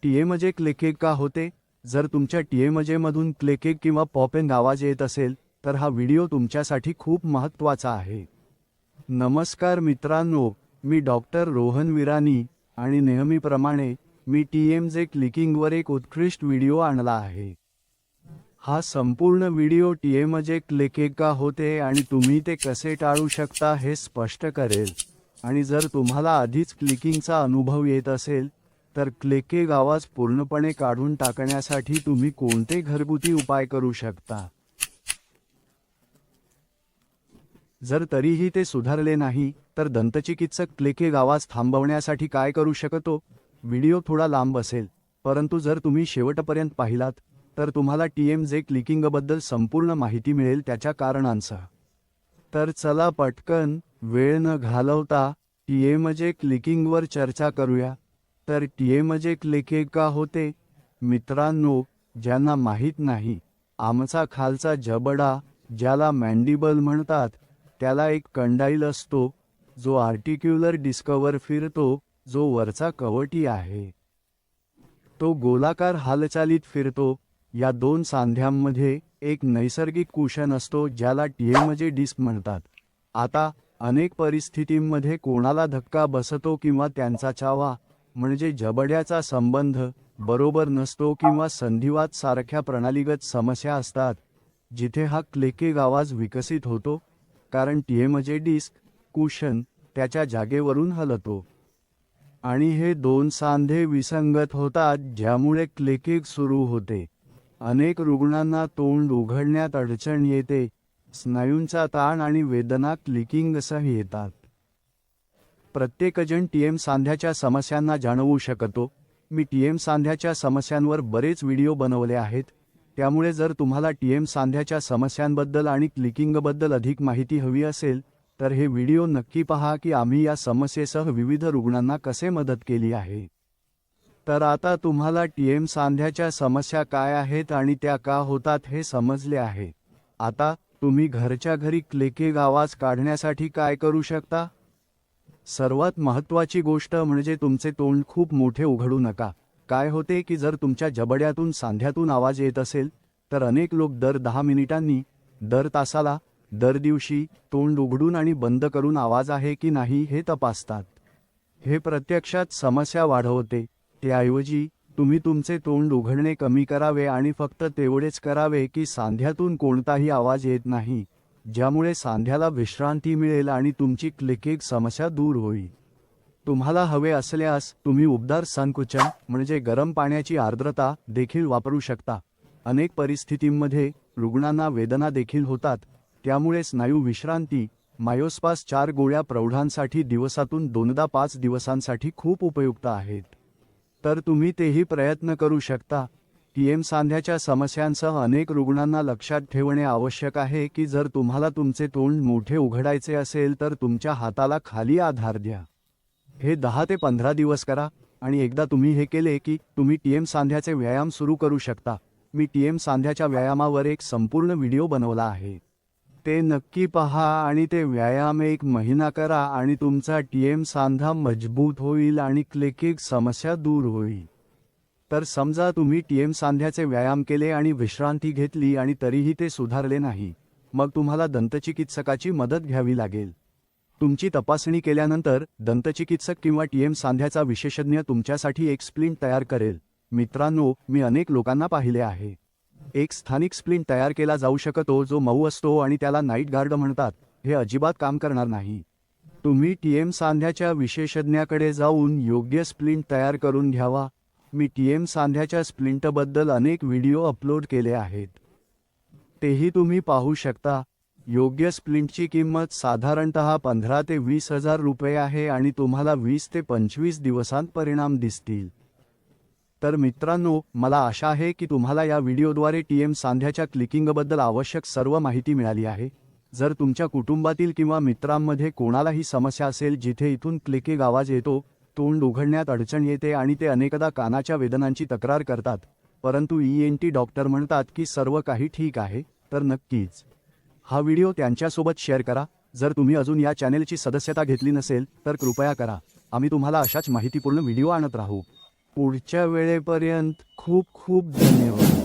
TMJ क्लिकेक का होते? जर तुमच्या टीएमजे मधून क्लिकेक किंवा पॉपिंग आवाज येत असेल तर हा व्हिडिओ तुमच्यासाठी खूप महत्त्वाचा आहे। नमस्कार मित्रांनो, मी डॉक्टर रोहन विरानी आणि नेहमीप्रमाणे मी टीएमजे क्लिकिंगवर एक उत्कृष्ट व्हिडिओ आणला आहे। हा संपूर्ण व्हिडिओ टीएमजे क्लिकेक का होते आणि तुम्ही ते कसे टाळू शकता हे स्पष्ट करेल। आणि जर तुम्हाला आधीच क्लिकिंगचा अनुभव येत असेल तर क्लिकेक आवाज पूर्णपणे काढून टाकण्यासाठी तुम्ही कोणते घरगुती उपाय करू शकता। जर तरीही ते सुधारले नाही तर दंतचिकित्सक क्लिकेक आवाज थांबवण्यासाठी काय करू शकतो? व्हिडिओ थोडा लांब असेल, परंतु जर तुम्ही शेवटपर्यंत पाहिलात तर तुम्हाला टीएमजे क्लिकिंगबद्दल संपूर्ण माहिती मिळेल त्याच्या कारणांसह। तर चला पटकन वेळ न घालवता टीएमजे क्लिकिंगवर चर्चा करूया। तर टीएमजे क्लिकेक का होते? मित्रांनो, ज्यांना माहीत नाही, आमचा खालचा जबडा ज्याला मॅन्डिबल म्हणतात त्याला एक कंडाईल असतो जो आर्टिक्युलर डिस्कवर फिरतो, जो वरचा कवटी आहे। तो गोलाकार हालचालीत फिरतो। या दोन सांध्यांमध्ये एक नैसर्गिक कुशन असतो ज्याला टीएमजे डिस्क म्हणतात। आता अनेक परिस्थितींमध्ये कोणाला धक्का बसतो किंवा त्यांचा चावा म्हणजे जबड्याचा संबंध बरोबर नसतो किंवा संधिवात सारख्या प्रणालीगत समस्या असतात जिथे हा क्लिकेक आवाज विकसित होतो, कारण टीएमजे डिस्क कुशन त्याच्या जागेवरून हलतो आणि हे दोन सांधे विसंगत होतात ज्यामुळे क्लिकेक सुरू होते। अनेक रुग्णांना तोंड उघडण्यात अडचण येते, स्नायूंचा ताण आणि वेदना क्लिकिंगसह येतात। प्रत्येकजण टीएम सांध्याच्या समस्यांना जाणवू शकतो। मी टीएम सांध्याच्या समस्यांवर बरेच व्हिडिओ बनवले आहेत, त्यामुळे जर तुम्हाला टीएम सांध्याच्या समस्यांबद्दल आणि क्लिकिंगबद्दल अधिक माहिती हवी असेल तर हे व्हिडिओ नक्की पहा की आम्ही या समस्येसह विविध रुग्णांना कसे मदत केली आहे। तर आता तुम्हाला टीएम सांध्याच्या समस्या काय आहेत आणि त्या का होतात हे समजले आहे। आता तुम्ही घरच्या घरी क्लिकेक आवाज काढण्यासाठी काय करू शकता? सर्वात महत्त्वाची गोष्ट म्हणजे तुमचे तोंड खूप मोठे उघडू नका। काय होते की जर तुमच्या जबड्यातून सांध्यातून आवाज येत असेल तर अनेक लोक दर 10 मिनिटांनी, दर तासाला, दर दिवशी तोंड उघडून आणि बंद करून आवाज आहे की नाही हे तपासतात। हे प्रत्यक्षात समस्या वाढवते। त्याऐवजी तुम्ही तुमचे तोंड उघडणे कमी करावे आणि फक्त तेवढेच करावे की सांध्यातून कोणताही आवाज येत नाही, ज्यामुळे सांध्याला विश्रांती मिळेल आणि तुमची क्लिकेक समस्या दूर होईल। तुम्हाला हवे असल्यास तुम्ही उबदार संकुचन म्हणजे गरम पाण्याची आर्द्रता देखील वापरू शकता। अनेक परिस्थितींमध्ये रुग्णांना वेदना देखील होतात, त्यामुळे स्नायू विश्रांती मायोस्पास 4 गोळ्या प्रौढांसाठी दिवसातून 2दा 5 दिवसांसाठी खूप उपयुक्त आहेत। तर तुम्ही तेही प्रयत्न करू शकता। टीएम सांध्याच्या समस्यांसह अनेक रुग्णांना लक्षात ठेवणे आवश्यक आहे की जर तुम्हाला तुमचे तोंड मोठे उघडायचे असेल तर तुमच्या हाताला खाली आधार द्या। हे 10 ते 15 दिवस करा आणि एकदा तुम्ही हे केले की तुम्ही टीएम सांध्याचे व्यायाम सुरू करू शकता। मी टीएम सांध्याच्या व्यायामावर एक संपूर्ण व्हिडिओ बनवला आहे, ते नक्की पहा आणि ते व्यायाम 1 महिना करा आणि तुमचा टीएम सांधा मजबूत होईल आणि क्लिकेक समस्या दूर होईल। तर समजा तुम्ही टीएम सांध्याचे व्यायाम केले आणि विश्रांती घेतली आणि तरीही ते सुधारले नाही, मग तुम्हाला दंतचिकित्सकाची मदत घ्यावी लागेल। तुमची तपासणी केल्यानंतर दंतचिकित्सक किंवा टीएम सांध्याचा विशेषज्ञ तुमच्यासाठी एक स्प्लिंट तयार करेल। मित्रांनो, मी अनेक लोकांना पाहिले आहे। एक स्थानिक स्प्लिंट तयार केला जाऊ शकतो जो मऊ असतो आणि त्याला नाईट गार्ड म्हणतात। हे अजिबात काम करणार नाही। तुम्ही टीएम सांध्याच्या विशेषज्ञाकडे जाऊन योग्य स्प्लिंट तयार करून घ्यावा। मी टीएम सांध्याच्या स्प्लिंटबद्दल अनेक व्हिडिओ अपलोड केले आहेत, तेही तुम्ही पाहू शकता। योग्य स्प्लिंटची किंमत साधारणतः 15 ते 20 हजार रुपये आहे आणि तुम्हाला 20 ते 25 दिवसांत परिणाम दिसतील। तर मित्रांनो, मला आशा आहे की तुम्हाला या व्हिडिओद्वारे टीएम सांध्याच्या क्लिकिंगबद्दल आवश्यक सर्व माहिती मिळाली आहे। जर तुमच्या कुटुंबातील किंवा मित्रांमध्ये कोणालाही समस्या असेल जिथे इथून क्लिकेक आवाज येतो, तोंड उघडण्यात अडचण येते आणि ते अनेकदा कानाच्या वेदनांची तक्रार करतात, परंतु ईएनटी डॉक्टर म्हणतात की सर्व काही ठीक आहे, तर नक्कीच हा व्हिडिओ त्यांच्यासोबत शेअर करा। जर तुम्ही अजून या चॅनेलची सदस्यता घेतली नसेल तर कृपया करा। आम्ही तुम्हाला अशाच माहितीपूर्ण व्हिडिओ आणत राहू। पुढच्या वेळेपर्यंत खूप खूप धन्यवाद.